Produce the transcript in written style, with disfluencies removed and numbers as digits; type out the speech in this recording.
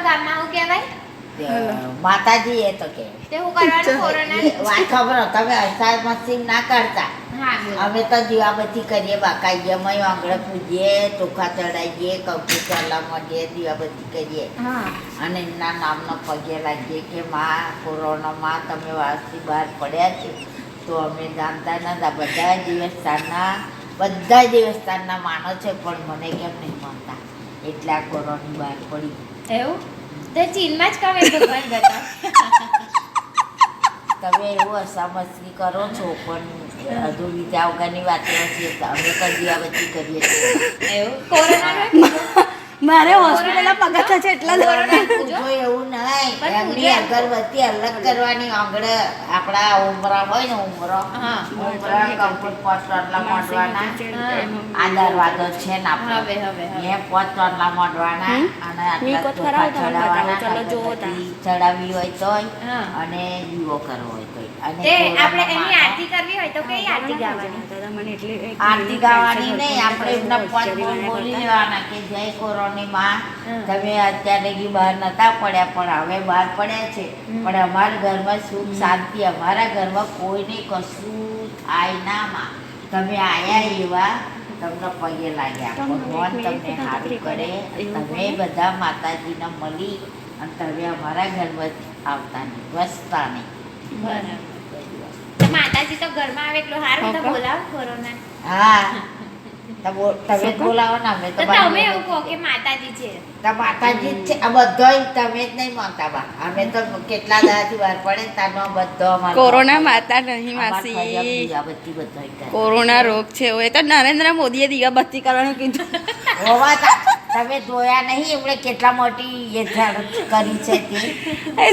ગામમાં હું કહેવાય માતાજી એ તો કે તે હું કરવાનું કોરોના વાત ખબર તમે અષાઢ મસ્તી ના કરતા હા બોલો. અમે તો દીવાબત્તી કરીએ બાકાઈએ અમે આંગળે પૂજીએ ચોખા ચડાવીએ કંકુ ચાલા મળીએ દીવાબત્તી કરીએ હા અને એમના નામનો પગે લાગીએ કે માં કોરોનામાં તમે વાસથી બહાર પડ્યા છે તો અમે જાણતા નતા બધા દેવસ્થાનના માનો છે પણ મને કેમ નહીં માનતા એટલે આ કોરોની બહાર પડી એવું તે ચીનમાં જ કમે ભગવાન જતા તમે એવું અસામસ્તી કરો છો પણ હજુ બીજા વગરની વાતો હશે તો અમે તો દીવાબત્તી કરીએ છીએ એવું કોરોના મારે હોસ્પિટલના પગથિયા છે એટલા કોરોના પૂજો એવું નહીં પણ એમની પૂજા- અગરબત્તી અલગ કરવાની આંગળે આપણા ઉમરા હોય ને ઉમરો હા ઉમરા કમ્પૂટ પોત ટોટલા માંડવાના આ દરવાજો છે ને આપણો હવે હવે હવે એ પોત ટોટલા માંડવાના અને આટલા મીકો ચોખા ખરાબ તમે ચડાવવાના બતાવો, ચલો જોવો તા. અગરબત્તી ચડાવવી હોય તોય હા. અને દીવો કરવો હોય તોય અને તે કોરોનામાં આપણે એની આરતી કરવી હોય તો કઈ આરતી ગાવાની મને એટલે આરતી ગાવાની નહીં આપણે એમના પોત બોલી લેવાના કે જય કોરોની માં હમ. તમે અત્યારે લગી બહાર નતા પડ્યા પણ હવે બહાર પડ્યા છે પણ અમારા ઘરમાં સુખ શાંતિ અમારા ઘરમાં કોઈને કશું થાય ના માં તમે આયા એવા તમને પગે લાગ્યા ભગવાન તમને સારું કરે તમે બધા માતાજીને મળી અને તમે અમારા ઘરમાં આવતા નહીં વસતા નહીં બરાબર તો માતાજી તો ઘરમાં આવે એટલું સારું તો બોલાવો કોરોના હા તમે જ બોલાવો ને અમે તો તો તમે એવું કહો કે માતાજી છે તો માતાજી જ છે આ બધોય તમે જ નહીં માનતા બા અમે તો કેટલા દાડાથી બહાર પડે તાનો બધો અમારો કોરોના માતા નહીં અમાર માસી ફરિયાદ દીવાબત્તી બધોય કરે. કોરોના રોગ છે એ તો નરેન્દ્ર મોદીએ દીવાબત્તી કરવાનું કીધું હોવા તમે જોયા નહીં એમણે કેટલા મોટી એ કરી છે તે